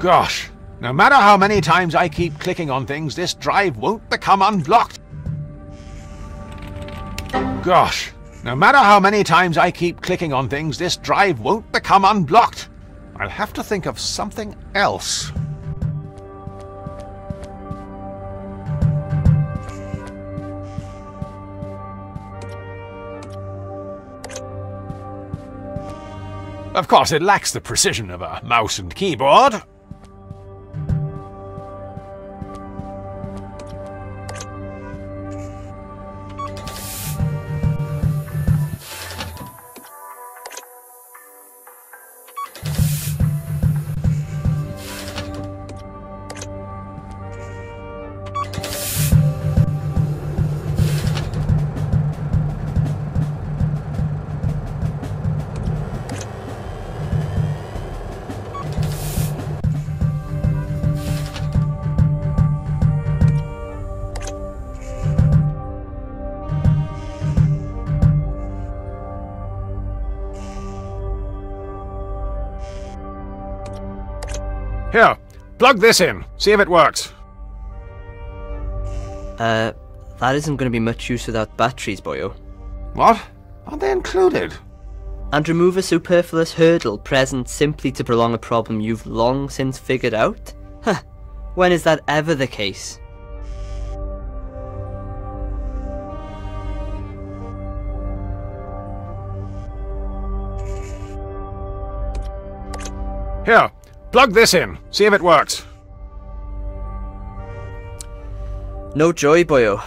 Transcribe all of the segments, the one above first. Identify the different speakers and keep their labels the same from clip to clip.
Speaker 1: Gosh, no matter how many times I keep clicking on things, this drive won't become unblocked. Gosh, no matter how many times I keep clicking on things, this drive won't become unblocked. I'll have to think of something else. Of course, it lacks the precision of a mouse and keyboard. Here, plug this in. See if it works.
Speaker 2: That isn't going to be much use without batteries, boyo.
Speaker 1: What? Aren't they included?
Speaker 2: And remove a superfluous hurdle present simply to prolong a problem you've long since figured out? Huh. When is that ever the case?
Speaker 1: Here, plug this in. See if it works.
Speaker 2: No joy, boyo.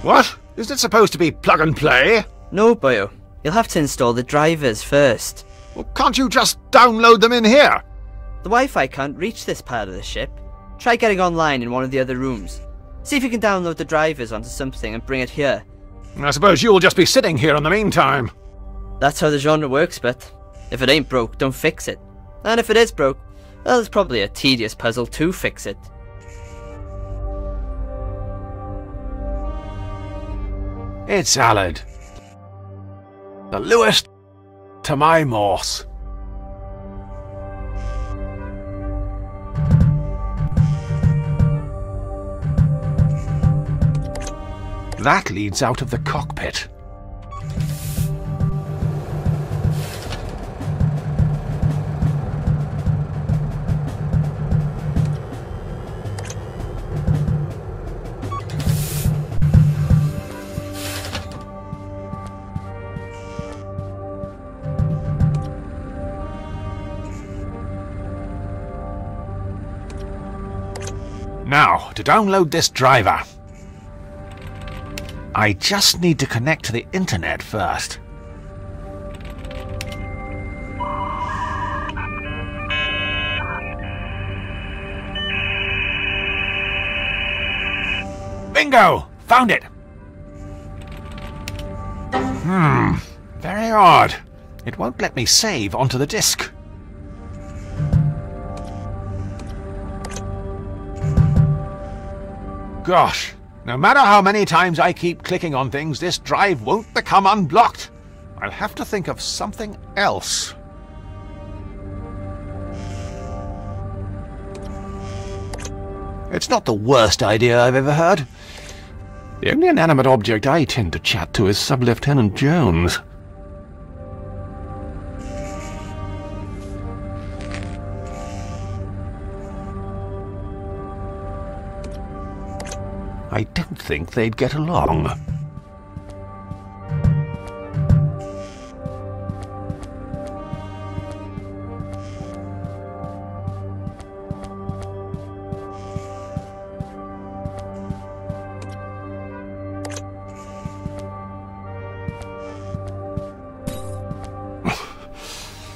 Speaker 1: What? Is it supposed to be plug and play?
Speaker 2: No, boyo. You'll have to install the drivers first.
Speaker 1: Well, can't you just download them in here?
Speaker 2: The Wi-Fi can't reach this part of the ship. Try getting online in one of the other rooms. See if you can download the drivers onto something and bring it here.
Speaker 1: I suppose you'll just be sitting here in the meantime.
Speaker 2: That's how the genre works, but if it ain't broke, don't fix it. And if it is broke, well, it's probably a tedious puzzle to fix it.
Speaker 1: It's Alad. The Lewis to my Morse. That leads out of the cockpit. Now, to download this driver. I just need to connect to the internet first. Bingo! Found it! Very odd. It won't let me save onto the disk. Gosh, no matter how many times I keep clicking on things, this drive won't become unblocked. I'll have to think of something else. It's not the worst idea I've ever heard. The only inanimate object I tend to chat to is Sub-Lieutenant Jones. I don't think they'd get along.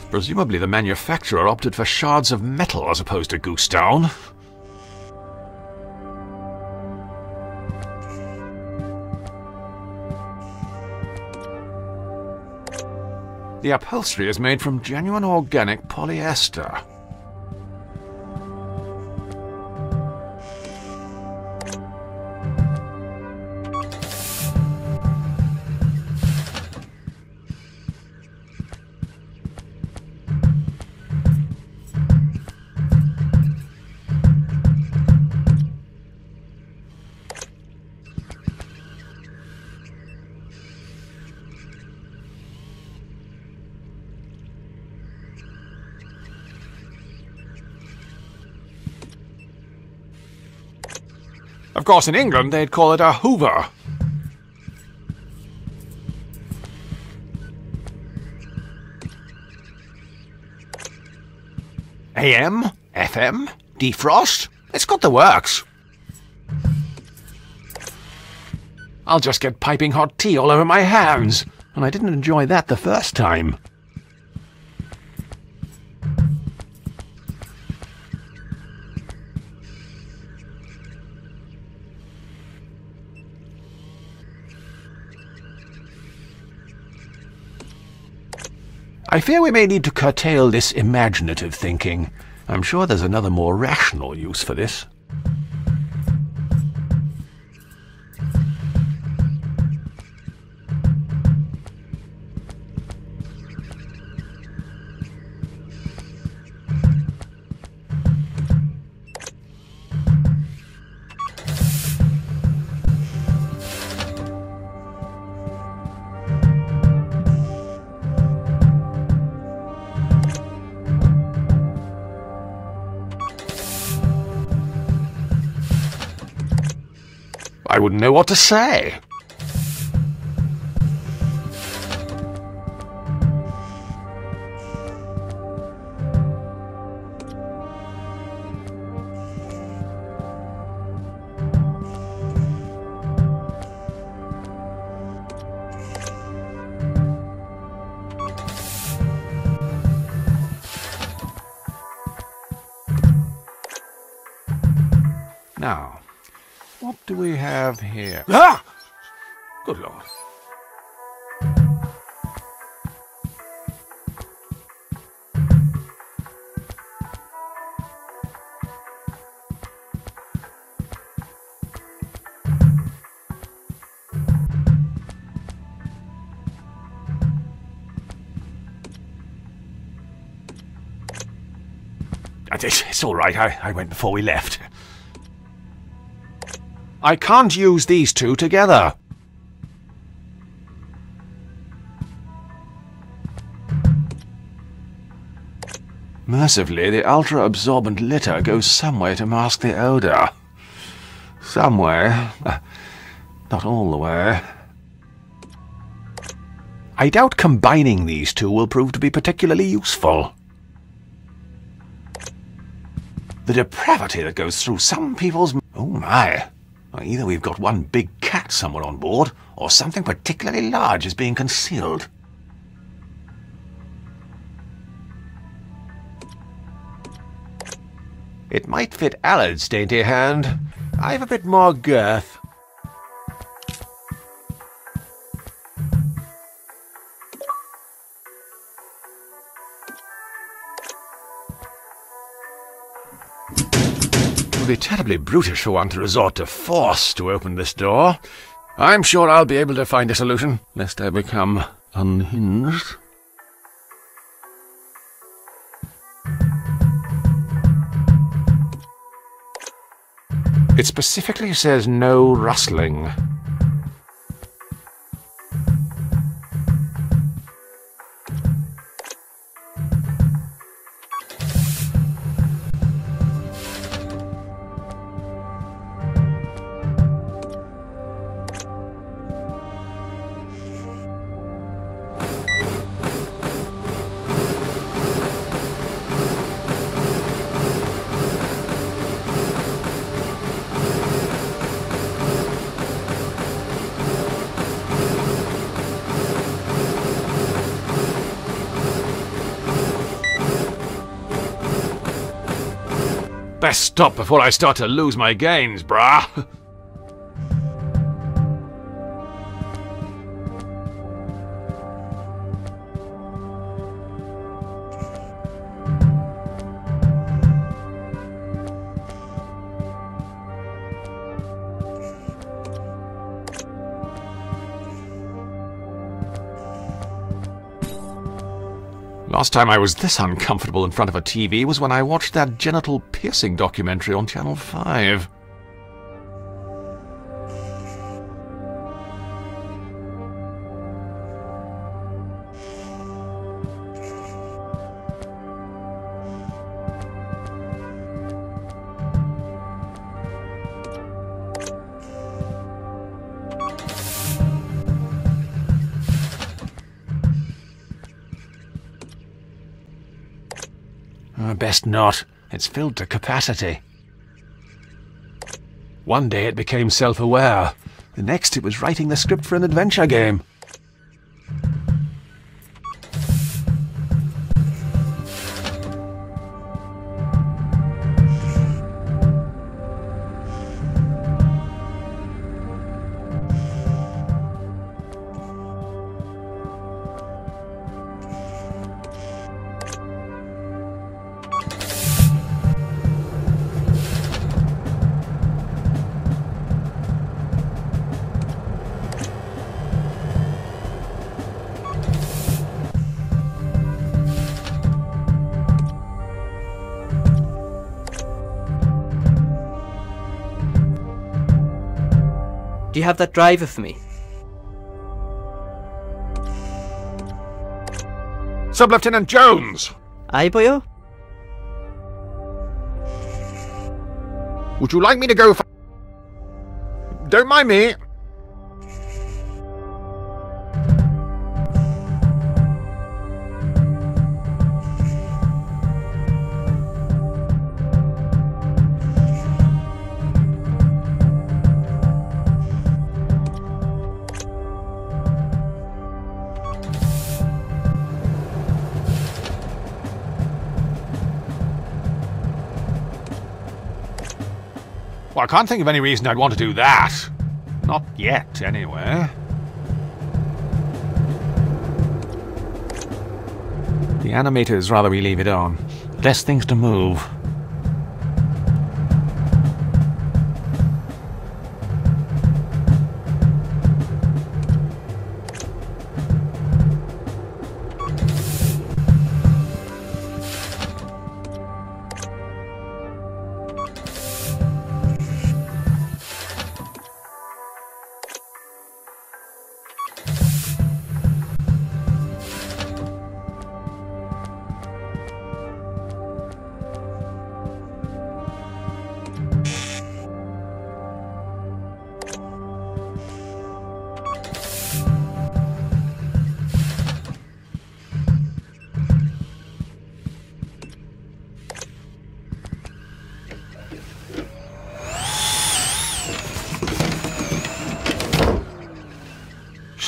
Speaker 1: Presumably the manufacturer opted for shards of metal as opposed to goose down. The upholstery is made from genuine organic polyester. course, in England, they'd call it a Hoover. AM? FM? Defrost? It's got the works. I'll just get piping hot tea all over my hands, and I didn't enjoy that the first time. I fear we may need to curtail this imaginative thinking. I'm sure there's another more rational use for this. I wouldn't know what to say. Now, what do we have here? Ah! Good Lord. It's all right. I went before we left. I can't use these two together. Mercifully, the ultra-absorbent litter goes somewhere to mask the odour. Somewhere. Not all the way. I doubt combining these two will prove to be particularly useful. The depravity that goes through some people's... Oh my! Either we've got one big cat somewhere on board, or something particularly large is being concealed. It might fit Allard's dainty hand. I've a bit more girth. It would be terribly brutish for one to resort to force to open this door. I'm sure I'll be able to find a solution, lest I become unhinged. It specifically says no rustling. Best stop before I start to lose my gains, brah. Last time I was this uncomfortable in front of a TV was when I watched that genital piercing documentary on Channel 5. Best not. It's filled to capacity. One day it became self-aware. The next it was writing the script for an adventure game.
Speaker 2: Do you have that driver for me?
Speaker 1: Sub-Lieutenant Jones!
Speaker 2: Aye, boyo?
Speaker 1: Would you like me to go for... Don't mind me. Well, I can't think of any reason I'd want to do that. Not yet, anyway. The animator's rather we leave it on. Less things to move.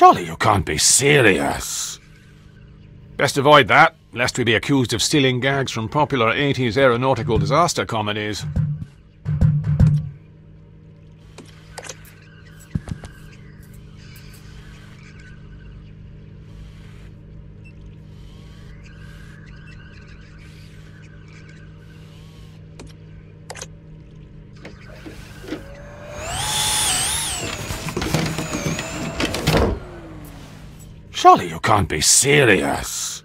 Speaker 1: Surely you can't be serious. Best avoid that, lest we be accused of stealing gags from popular 80s aeronautical disaster comedies. Surely you can't be serious.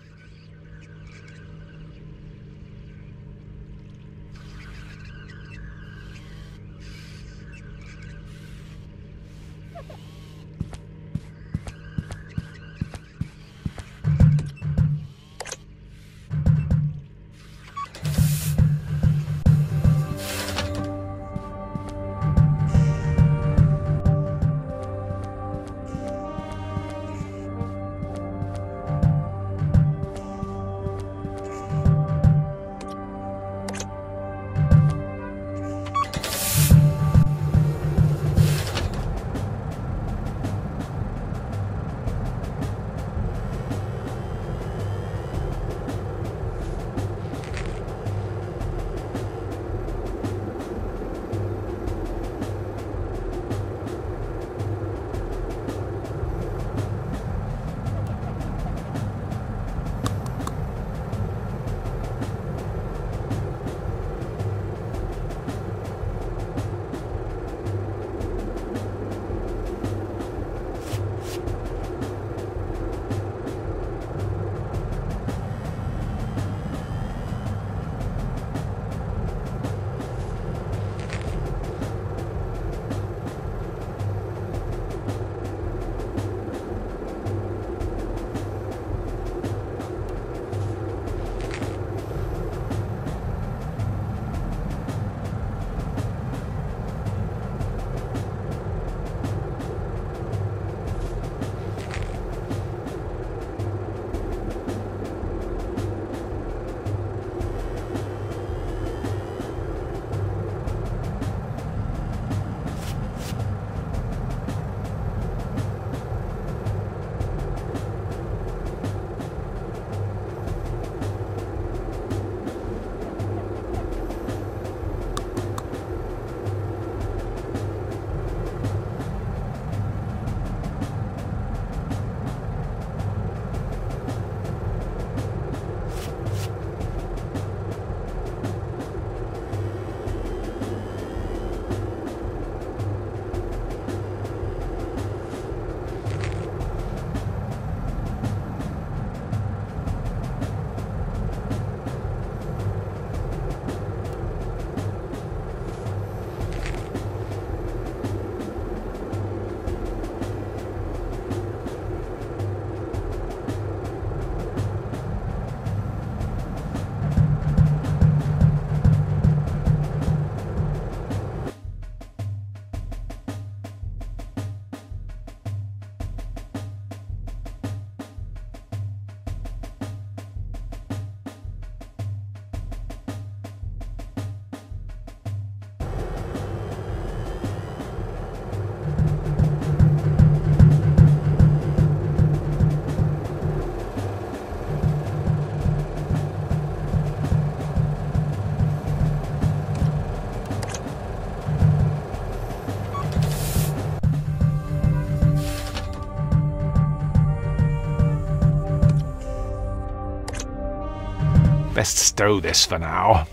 Speaker 1: Best stow this for now.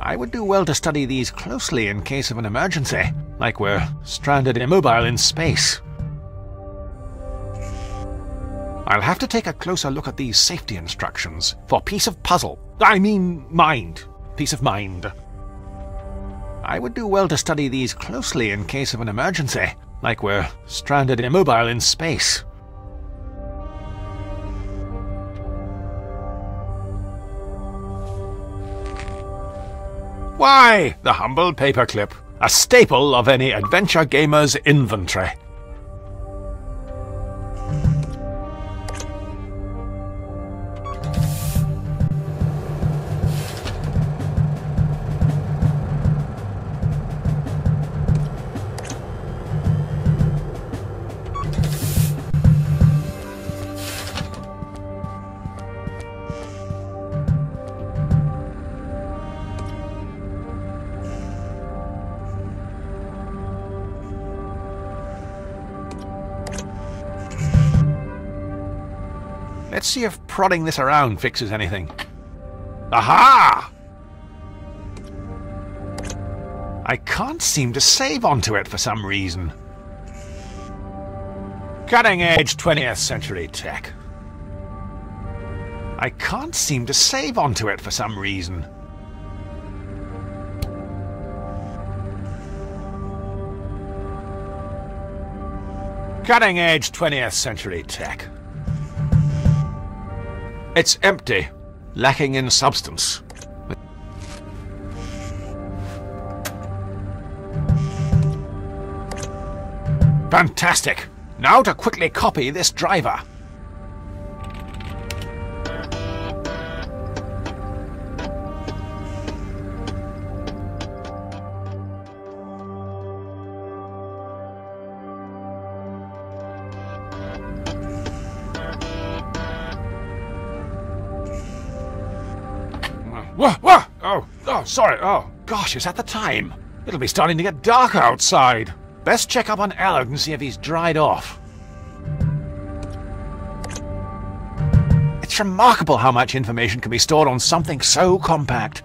Speaker 1: I would do well to study these closely in case of an emergency, like we're stranded immobile in space. I'll have to take a closer look at these safety instructions for peace of mind. Peace of mind. I would do well to study these closely in case of an emergency, like we're stranded immobile in space. Why, the humble paperclip, a staple of any adventure gamer's inventory. Let's see if prodding this around fixes anything. Aha! I can't seem to save onto it for some reason. Cutting-edge 20th century tech. I can't seem to save onto it for some reason. Cutting-edge 20th century tech. It's empty, lacking in substance. Fantastic! Now to quickly copy this driver. Whoa! Oh, sorry. Oh, gosh, is that the time? It'll be starting to get dark outside. Best check up on Allard and see if he's dried off. It's remarkable how much information can be stored on something so compact.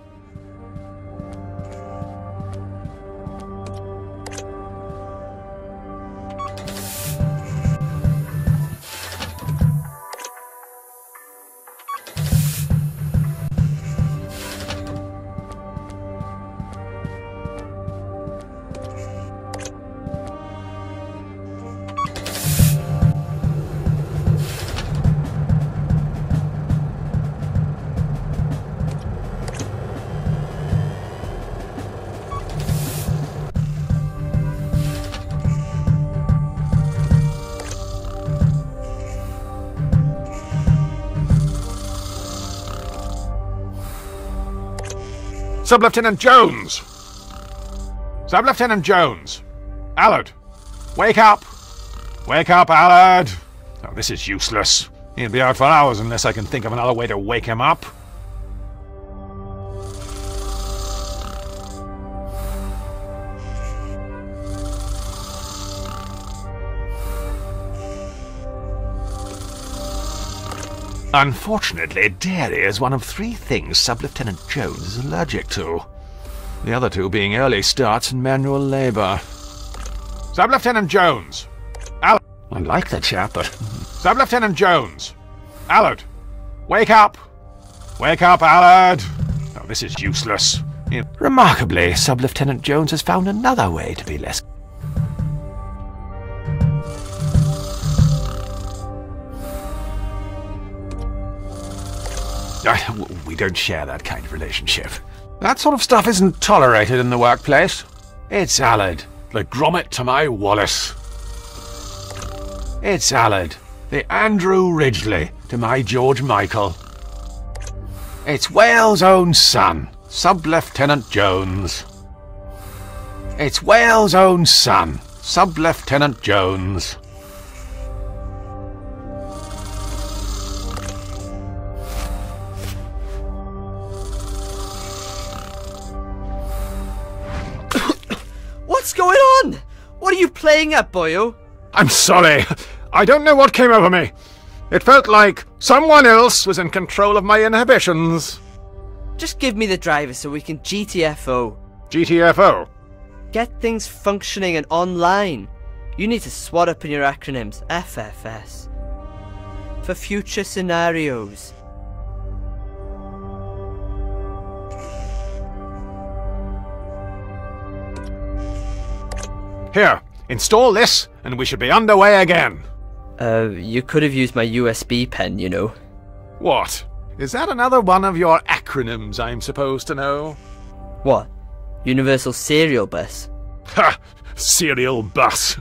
Speaker 1: Sub-Lieutenant Jones! Sub-Lieutenant Jones! Allard! Wake up! Wake up, Allard! Oh, this is useless. He'll be out for hours unless I can think of another way to wake him up. Unfortunately, dairy is one of 3 things Sub-Lieutenant Jones is allergic to. The other 2 being early starts and manual labour. Sub-Lieutenant Jones! Allard! I like the chap, but... Sub-Lieutenant Jones! Allard! Wake up! Wake up, Allard! Oh, this is useless. Remarkably, Sub-Lieutenant Jones has found another way to be less... We don't share that kind of relationship. That sort of stuff isn't tolerated in the workplace. It's Allard, the grommet to my Wallace. It's Allard, the Andrew Ridgely to my George Michael. It's Wales' own son, Sub-Lieutenant Jones. It's Wales' own son, Sub-Lieutenant Jones.
Speaker 2: What's going on? What are you playing at, boyo?
Speaker 1: I'm sorry. I don't know what came over me. It felt like Someone else was in control of my inhibitions.
Speaker 2: Just give me the driver so we can GTFO.
Speaker 1: GTFO?
Speaker 2: Get things functioning and online. You need to swat up in your acronyms. FFS. For future scenarios.
Speaker 1: Here, install this, and we should be underway again.
Speaker 2: You could have used my USB pen, you know.
Speaker 1: What? Is that another one of your acronyms I'm supposed to know?
Speaker 2: What? Universal Serial Bus?
Speaker 1: Ha! Serial bus.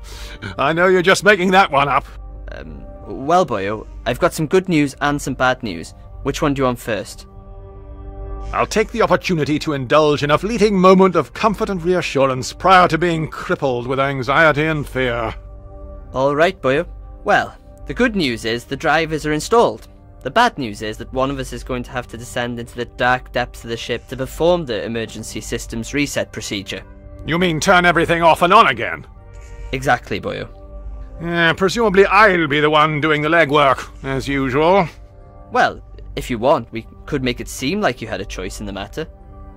Speaker 1: I know you're just making that one up.
Speaker 2: Well, boyo, I've got some good news and some bad news. Which one do you want first?
Speaker 1: I'll take the opportunity to indulge in a fleeting moment of comfort and reassurance prior to being crippled with anxiety and fear.
Speaker 2: Alright, boyo. Well, the good news is the drivers are installed. The bad news is that one of us is going to have to descend into the dark depths of the ship to perform the emergency systems reset procedure.
Speaker 1: You mean turn everything off and on again?
Speaker 2: Exactly, boyo.
Speaker 1: Presumably I'll be the one doing the legwork, as usual.
Speaker 2: Well, if you want, we could make it seem like you had a choice in the matter.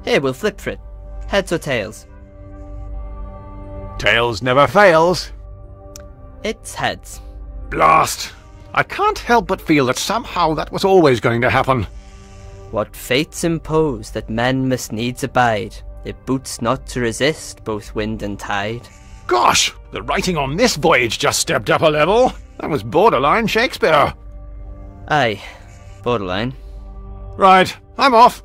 Speaker 2: Here, we'll flip for it. Heads or tails?
Speaker 1: Tails never fails.
Speaker 2: It's heads.
Speaker 1: Blast! I can't help but feel that somehow that was always going to happen.
Speaker 2: What fates impose that men must needs abide, it boots not to resist both wind and tide.
Speaker 1: Gosh! The writing on this voyage just stepped up a level. That was borderline Shakespeare.
Speaker 2: Aye, borderline.
Speaker 1: Right, I'm off.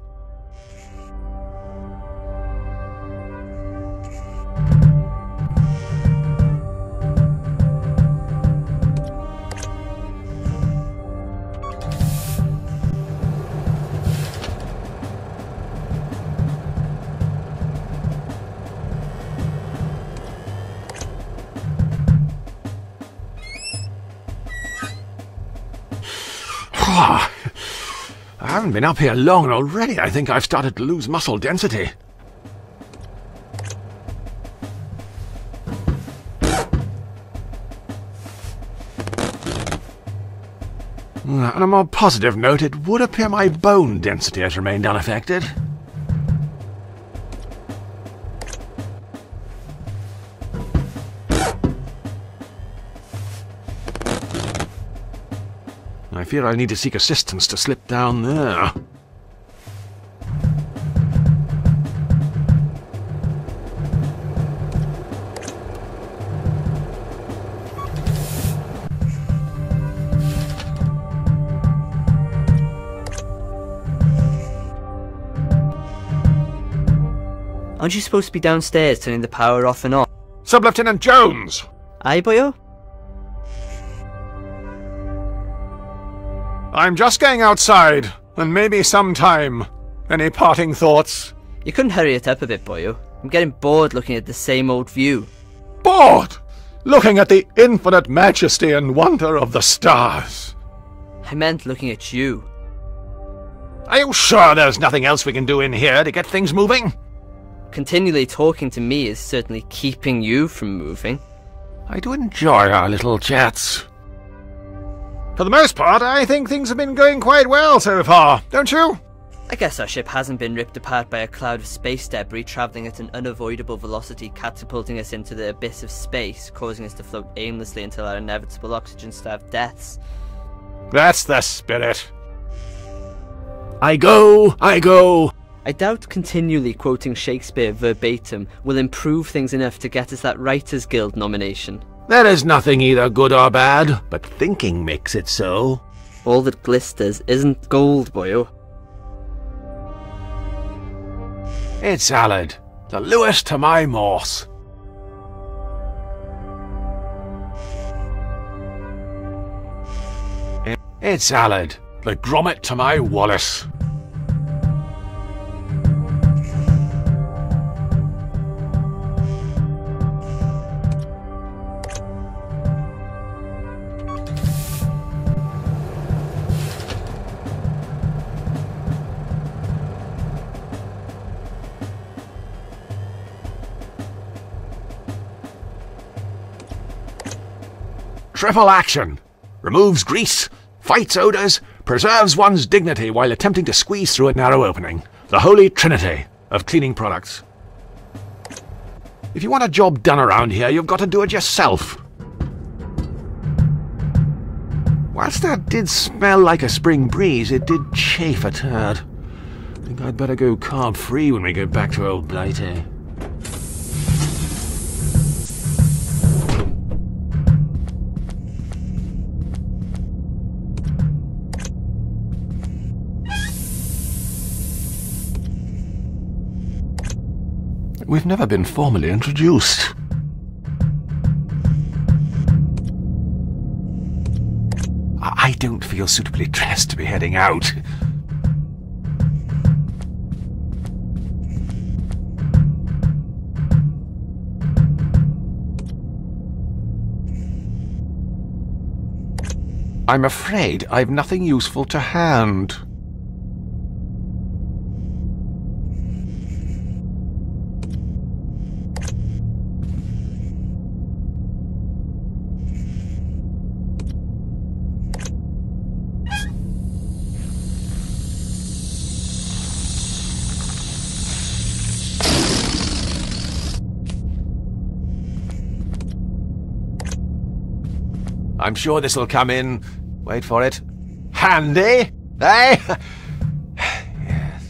Speaker 1: I haven't been up here long and already I think I've started to lose muscle density. On a more positive note, it would appear my bone density has remained unaffected. I fear I'll need to seek assistance to slip down there.
Speaker 2: Aren't you supposed to be downstairs turning the power off and on?
Speaker 1: Sub-Lieutenant Jones!
Speaker 2: Aye, boyo?
Speaker 1: I'm just going outside, and maybe sometime. Any parting thoughts?
Speaker 2: You couldn't hurry it up a bit, boyo. I'm getting bored looking at the same old view.
Speaker 1: Bored? Looking at the infinite majesty and wonder of the stars.
Speaker 2: I meant looking at you.
Speaker 1: Are you sure there's nothing else we can do in here to get things moving?
Speaker 2: Continually talking to me is certainly keeping you from moving.
Speaker 1: I do enjoy our little chats. For the most part, I think things have been going quite well so far, don't you?
Speaker 2: I guess our ship hasn't been ripped apart by a cloud of space debris travelling at an unavoidable velocity, catapulting us into the abyss of space, causing us to float aimlessly until our inevitable oxygen-starved deaths.
Speaker 1: That's the spirit. I go!
Speaker 2: I doubt continually quoting Shakespeare verbatim will improve things enough to get us that Writers' Guild nomination.
Speaker 1: There is nothing either good or bad, but thinking makes it so.
Speaker 2: All that glisters isn't gold, boyo.
Speaker 1: It's salad. The Lewis to my Morse. It's salad. The Grommet to my Wallace. Triple action. Removes grease, fights odors, Preserves one's dignity while attempting to squeeze through a narrow opening. The holy trinity of cleaning products. If you want a job done around here, you've got to do it yourself. Whilst that did smell like a spring breeze, it did chafe a turd. I think I'd better go carb-free when we go back to old Blighty. We've never been formally introduced. I don't feel suitably dressed to be heading out. I'm afraid I've nothing useful to hand. I'm sure this'll come in, wait for it, handy, eh? Yes.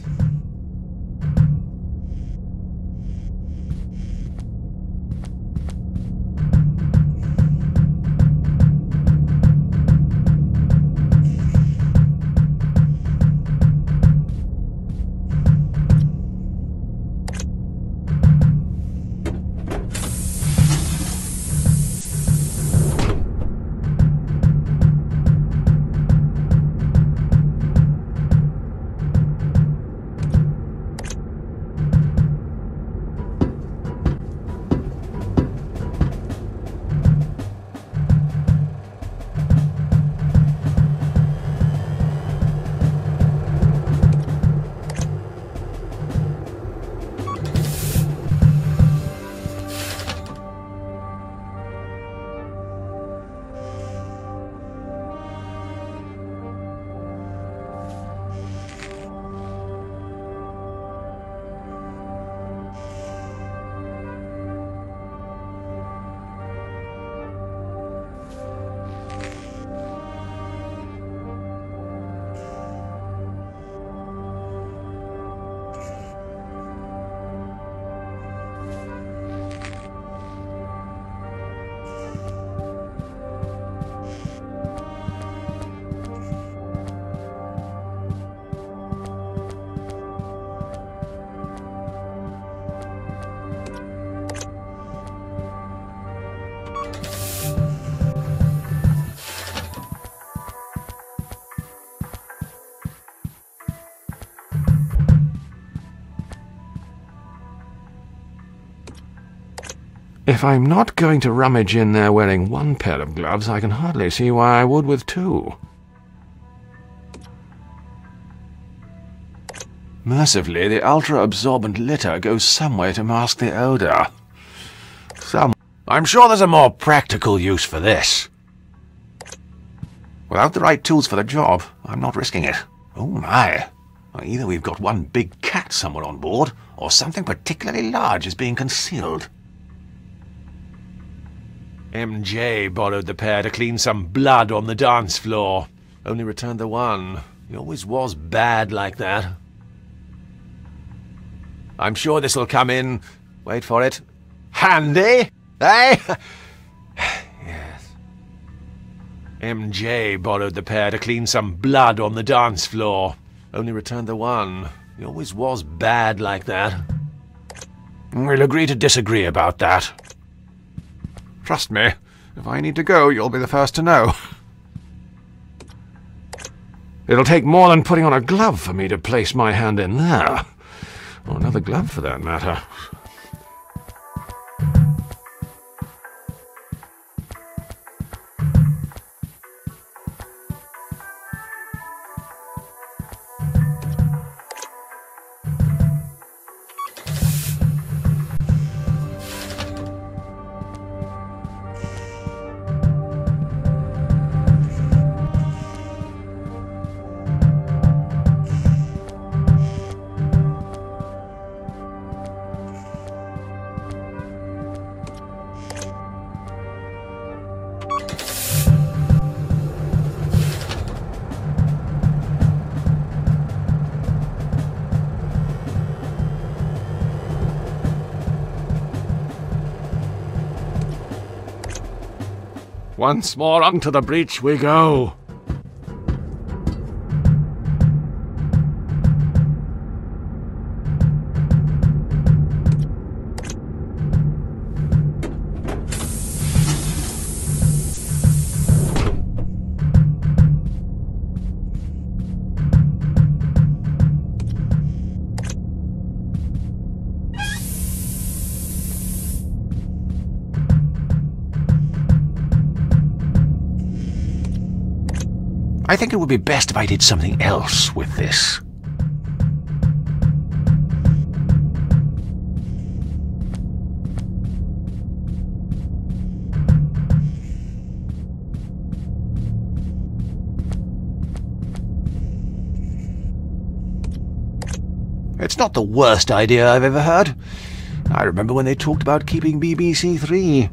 Speaker 1: If I'm not going to rummage in there wearing one pair of gloves, I can hardly see why I would with two. Mercifully, the ultra-absorbent litter goes some way to mask the odour. I'm sure there's a more practical use for this. Without the right tools for the job, I'm not risking it. Oh my. Either we've got one big cat somewhere on board, or something particularly large is being concealed. MJ borrowed the pair to clean some blood on the dance floor. Only returned the one. He always was bad like that. I'm sure this'll come in, wait for it, handy, eh? Yes. MJ borrowed the pair to clean some blood on the dance floor. Only returned the one. He always was bad like that. We'll agree to disagree about that. Trust me, if I need to go, you'll be the first to know. It'll take more than putting on a glove for me to place my hand in there. Or another glove, for that matter. once more onto the breach we go. I think it would be best if I did something else with this. It's not the worst idea I've ever heard. I remember when they talked about keeping BBC 3.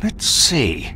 Speaker 1: Let's see.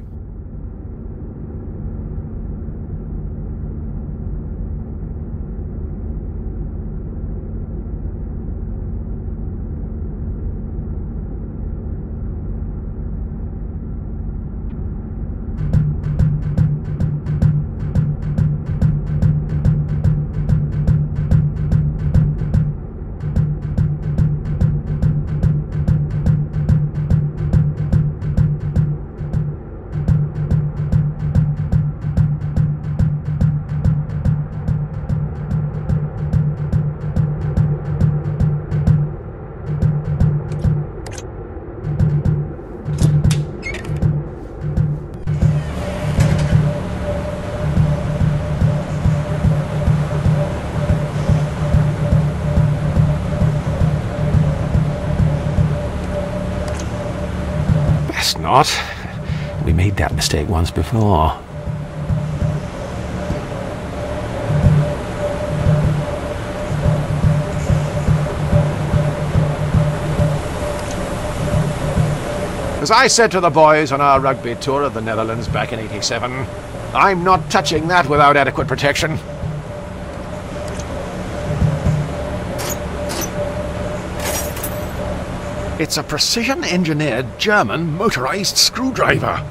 Speaker 1: Not. We made that mistake once before. As I said to the boys on our rugby tour of the Netherlands back in '87, I'm not touching that without adequate protection. It's a precision-engineered German motorized screwdriver.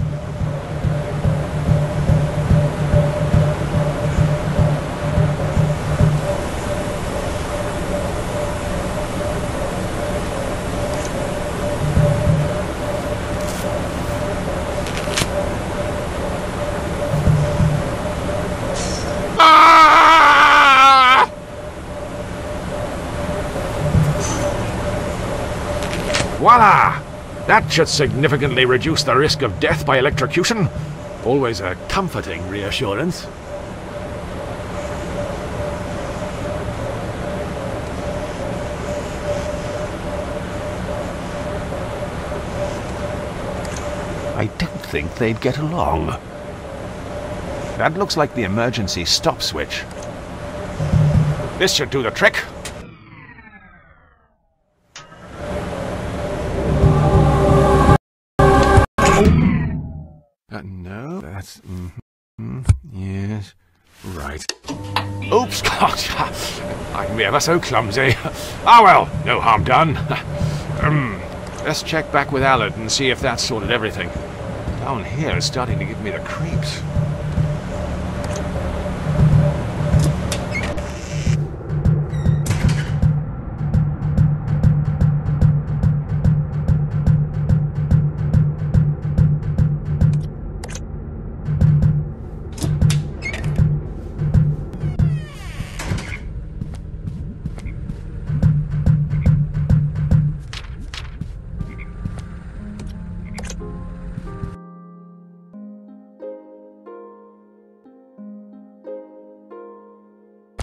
Speaker 1: Voila! That should significantly reduce the risk of death by electrocution. Always a comforting reassurance. I don't think they'd get along. That looks like the emergency stop switch. This should do the trick. No, that's... yes, right. Oops, God, I'm ever so clumsy. Ah well, no harm done. Let's check back with Allard and see if that's sorted everything. Down here is starting to give me the creeps.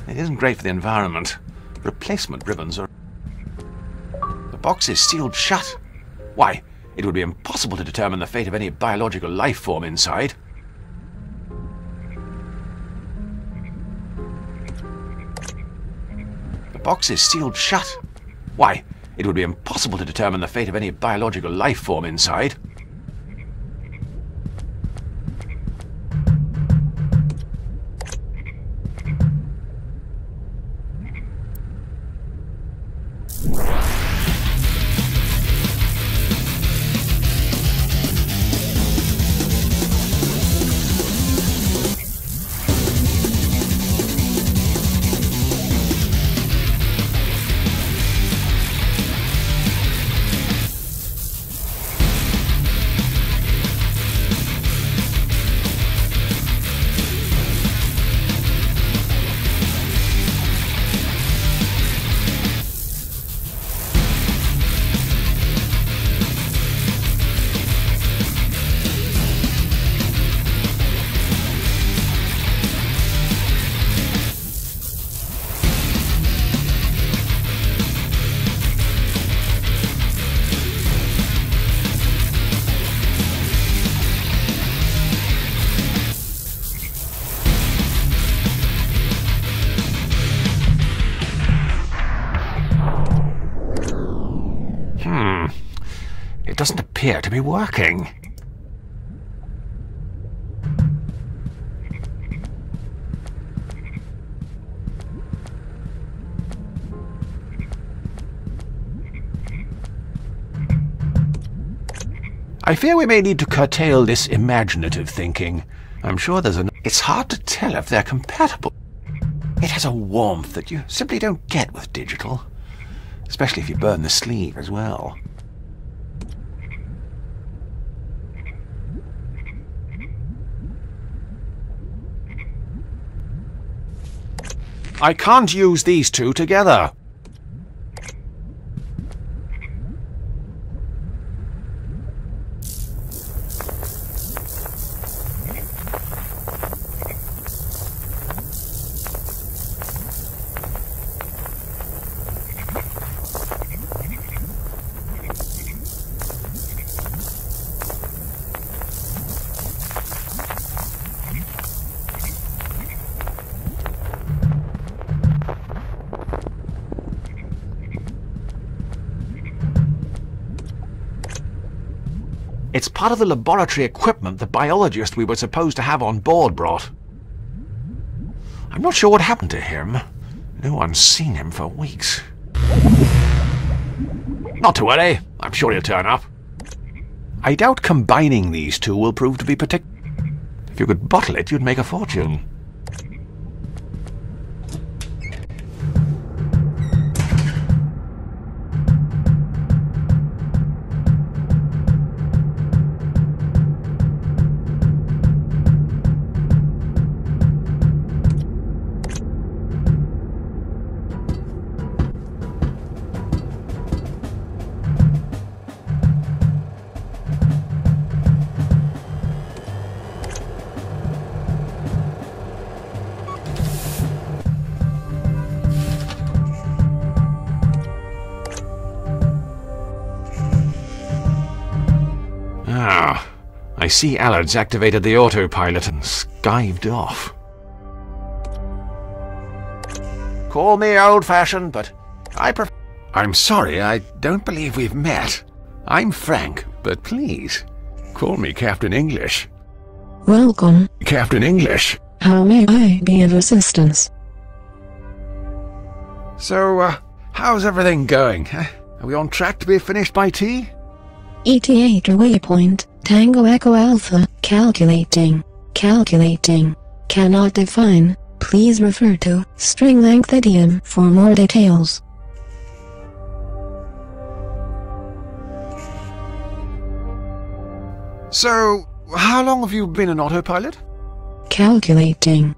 Speaker 1: It isn't great for the environment. Replacement ribbons are... The box is sealed shut. Why, it would be impossible to determine the fate of any biological life form inside. The box is sealed shut. Why, it would be impossible to determine the fate of any biological life form inside. It doesn't appear to be working. I fear we may need to curtail this imaginative thinking. I'm sure there's an... It's hard to tell if they're compatible. It has a warmth that you simply don't get with digital, especially if you burn the sleeve as well. I can't use these two together. It's part of the laboratory equipment the biologist we were supposed to have on board brought. I'm not sure what happened to him. No one's seen him for weeks. Not to worry, I'm sure he'll turn up. I doubt combining these two will prove to be particular. If you could bottle it, you'd make a fortune. I see Allard's activated the autopilot and skived off. Call me old-fashioned, but I prefer... I'm sorry, I don't believe we've met. I'm Frank, but please, call me Captain English.
Speaker 3: Welcome.
Speaker 1: Captain English.
Speaker 3: How may I be of assistance?
Speaker 1: So, how's everything going? Are we on track to be finished by tea?
Speaker 3: ETA to waypoint, Tango Echo Alpha, calculating, cannot define, please refer to string length idiom for more details.
Speaker 1: So, how long have you been an autopilot?
Speaker 3: Calculating,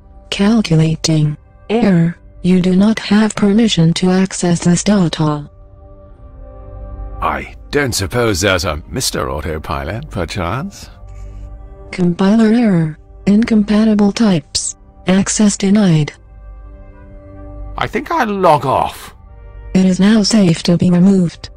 Speaker 3: error, you do not have permission to access this data.
Speaker 1: I don't suppose there's a Mr. Autopilot, perchance?
Speaker 3: Compiler error. Incompatible types. Access denied.
Speaker 1: I think I'll log off.
Speaker 3: It is now safe to be removed.